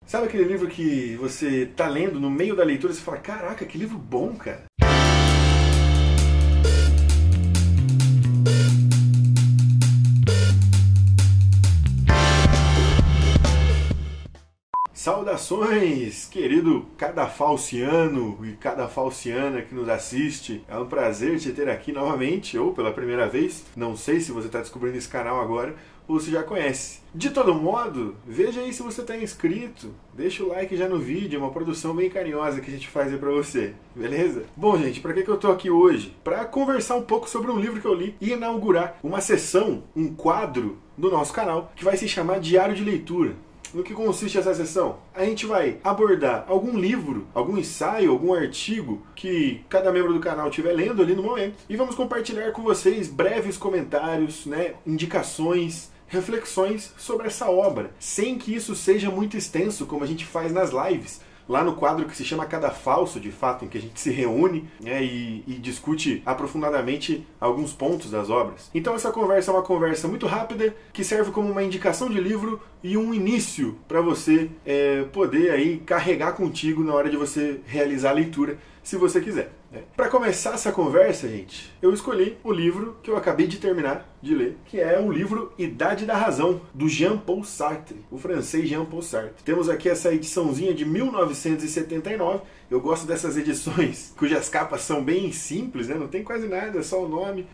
Sabe aquele livro que você tá lendo no meio da leitura e você fala, caraca, que livro bom, cara. Saudações, querido cadafalciano e cadafalciana que nos assiste. É um prazer te ter aqui novamente, ou pela primeira vez. Não sei se você está descobrindo esse canal agora ou se já conhece. De todo modo, veja aí se você está inscrito. Deixa o like já no vídeo, é uma produção bem carinhosa que a gente faz aí pra você, beleza? Bom, gente, pra que eu tô aqui hoje? Pra conversar um pouco sobre um livro que eu li e inaugurar uma sessão, um quadro do nosso canal que vai se chamar Diário de Leitura. No que consiste essa sessão? A gente vai abordar algum livro, algum ensaio, algum artigo que cada membro do canal estiver lendo ali no momento e vamos compartilhar com vocês breves comentários, indicações, reflexões sobre essa obra, sem que isso seja muito extenso, como a gente faz nas lives, lá no quadro que se chama Cadafalso, de fato, em que a gente se reúne e discute aprofundadamente alguns pontos das obras. Então essa conversa é uma conversa muito rápida, que serve como uma indicação de livro e um início para você poder aí carregar contigo na hora de você realizar a leitura, se você quiser. Para começar essa conversa, gente, eu escolhi o livro que eu acabei de terminar de ler, que é o livro Idade da Razão, do Jean-Paul Sartre, o francês Jean-Paul Sartre. Temos aqui essa ediçãozinha de 1979. Eu gosto dessas edições cujas capas são bem simples, não tem quase nada, é só o nome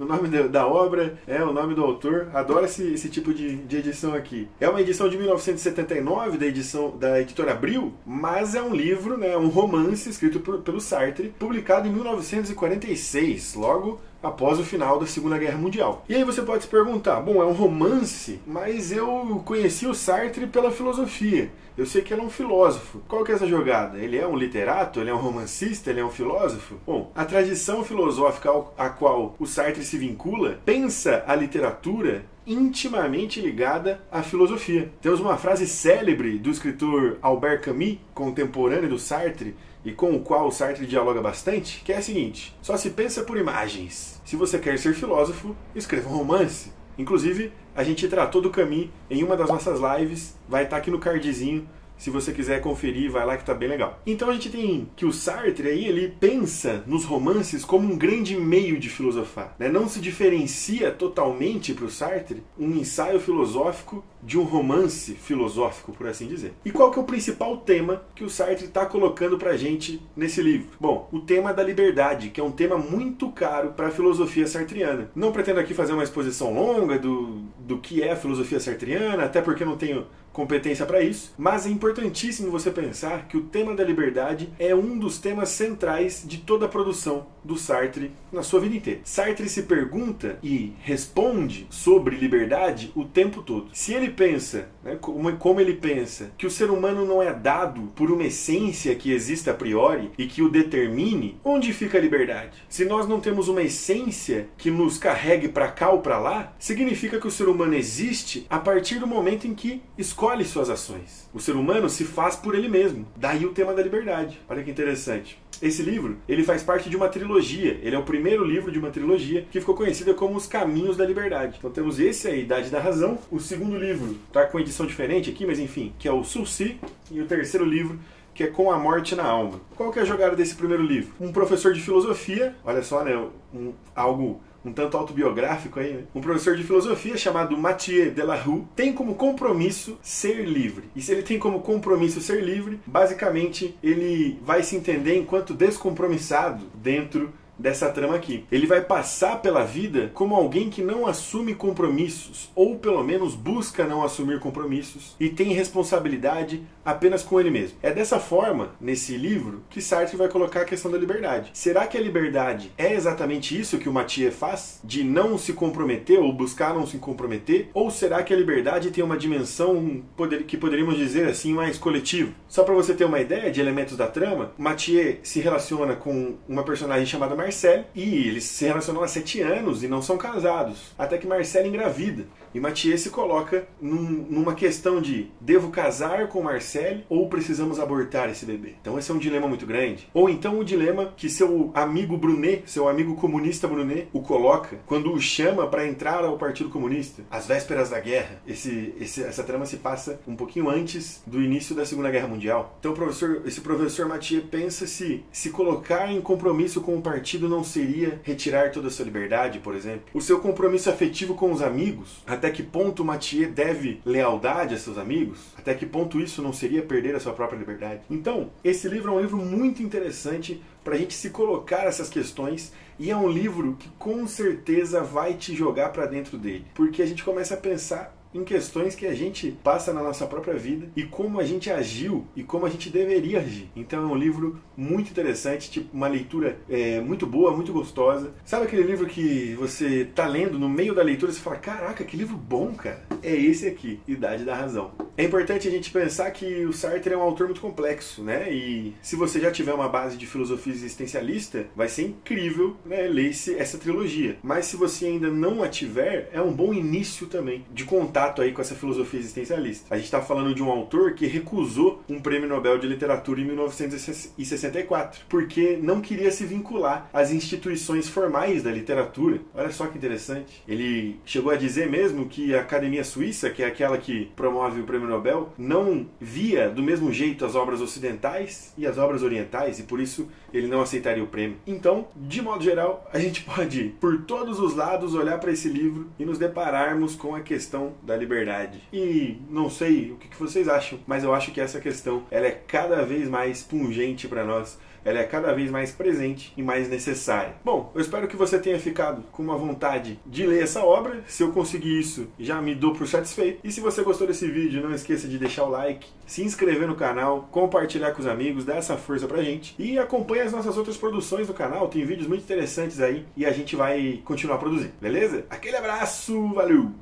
da obra, o nome do autor. Adoro esse tipo de edição aqui. É uma edição de 1979 da editora Abril, mas é um livro, um romance escrito pelo Sartre, publicado em 1946, logo após o final da Segunda Guerra Mundial. E aí você pode se perguntar, bom, é um romance, mas eu conheci o Sartre pela filosofia. Eu sei que ele é um filósofo. Qual que é essa jogada? Ele é um literato? Ele é um romancista? Ele é um filósofo? Bom, a tradição filosófica a qual o Sartre se vincula pensa a literatura intimamente ligada à filosofia. Temos uma frase célebre do escritor Albert Camus, contemporâneo do Sartre, e com o qual o Sartre dialoga bastante, que é a seguinte: só se pensa por imagens. Se você quer ser filósofo, escreva um romance. Inclusive, a gente tratou do Camus em uma das nossas lives, vai estar aqui no cardzinho. Se você quiser conferir, vai lá que tá bem legal. Então a gente tem que o Sartre aí, ele pensa nos romances como um grande meio de filosofar. Não se diferencia totalmente para o Sartre um ensaio filosófico de um romance filosófico, por assim dizer. E qual que é o principal tema que o Sartre está colocando pra gente nesse livro? Bom, o tema da liberdade, que é um tema muito caro para a filosofia sartriana. Não pretendo aqui fazer uma exposição longa do que é a filosofia sartriana, até porque eu não tenho competência para isso, mas é importantíssimo você pensar que o tema da liberdade é um dos temas centrais de toda a produção do Sartre na sua vida inteira. Sartre se pergunta e responde sobre liberdade o tempo todo. Se ele pensa, como ele pensa, que o ser humano não é dado por uma essência que existe a priori e que o determine, onde fica a liberdade? Se nós não temos uma essência que nos carregue para cá ou para lá, significa que o ser humano existe a partir do momento em que escolhe suas ações. O ser humano se faz por ele mesmo. Daí o tema da liberdade. Olha que interessante. Esse livro, ele faz parte de uma trilogia. Ele é o primeiro livro de uma trilogia que ficou conhecida como Os Caminhos da Liberdade. Então temos esse aí, Idade da Razão. O segundo livro tá com edição diferente aqui, mas enfim, que é o Sulci. E o terceiro livro, que é Com a Morte na Alma. Qual que é a jogada desse primeiro livro? Um professor de filosofia, olha só, algo um tanto autobiográfico aí, um professor de filosofia chamado Mathieu Delarue tem como compromisso ser livre. E se ele tem como compromisso ser livre, basicamente ele vai se entender enquanto descompromissado dentro dessa trama aqui. Ele vai passar pela vida como alguém que não assume compromissos, ou pelo menos busca não assumir compromissos, e tem responsabilidade apenas com ele mesmo. É dessa forma, nesse livro, que Sartre vai colocar a questão da liberdade. Será que a liberdade é exatamente isso que o Mathieu faz? De não se comprometer, ou buscar não se comprometer? Ou será que a liberdade tem uma dimensão que poderíamos dizer assim, mais coletiva? Só para você ter uma ideia de elementos da trama, Mathieu se relaciona com uma personagem chamada Marcelle, e eles se relacionam há 7 anos e não são casados, até que Marcelle engravida. E Mathieu se coloca numa questão de: devo casar com Marcelle ou precisamos abortar esse bebê? Então esse é um dilema muito grande. Ou então o dilema que seu amigo Brunet, seu amigo comunista Brunet, o coloca quando o chama para entrar ao Partido Comunista, às vésperas da guerra. Essa trama se passa um pouquinho antes do início da Segunda Guerra Mundial. Então esse professor Mathieu pensa se colocar em compromisso com o partido não seria retirar toda a sua liberdade, por exemplo. O seu compromisso afetivo com os amigos, até que ponto Mathieu deve lealdade a seus amigos? Até que ponto isso não seria perder a sua própria liberdade? Então, esse livro é um livro muito interessante para a gente se colocar essas questões, e é um livro que com certeza vai te jogar para dentro dele, porque a gente começa a pensar em questões que a gente passa na nossa própria vida e como a gente agiu e como a gente deveria agir. Então é um livro muito interessante, tipo uma leitura muito boa, muito gostosa. Sabe aquele livro que você tá lendo, no meio da leitura você fala: caraca, que livro bom, cara. É esse aqui, Idade da Razão. É importante a gente pensar que o Sartre é um autor muito complexo, né? E se você já tiver uma base de filosofia existencialista, vai ser incrível, né, ler essa trilogia. Mas se você ainda não a tiver, é um bom início também de contato aí com essa filosofia existencialista. A gente está falando de um autor que recusou um prêmio Nobel de Literatura em 1964, porque não queria se vincular às instituições formais da literatura. Olha só que interessante. Ele chegou a dizer mesmo que a Academia Suíça, que é aquela que promove o prêmio Nobel, não via do mesmo jeito as obras ocidentais e as obras orientais, e por isso ele não aceitaria o prêmio. Então, de modo geral, a gente pode, por todos os lados, olhar para esse livro e nos depararmos com a questão da liberdade. E não sei o que vocês acham, mas eu acho que essa questão ela é cada vez mais pungente para nós. Ela é cada vez mais presente e mais necessária. Bom, eu espero que você tenha ficado com uma vontade de ler essa obra. Se eu conseguir isso, já me dou por satisfeito. E se você gostou desse vídeo, não esqueça de deixar o like, se inscrever no canal, compartilhar com os amigos, dar essa força pra gente. E acompanhe as nossas outras produções do canal, tem vídeos muito interessantes aí e a gente vai continuar produzindo, beleza? Aquele abraço, valeu!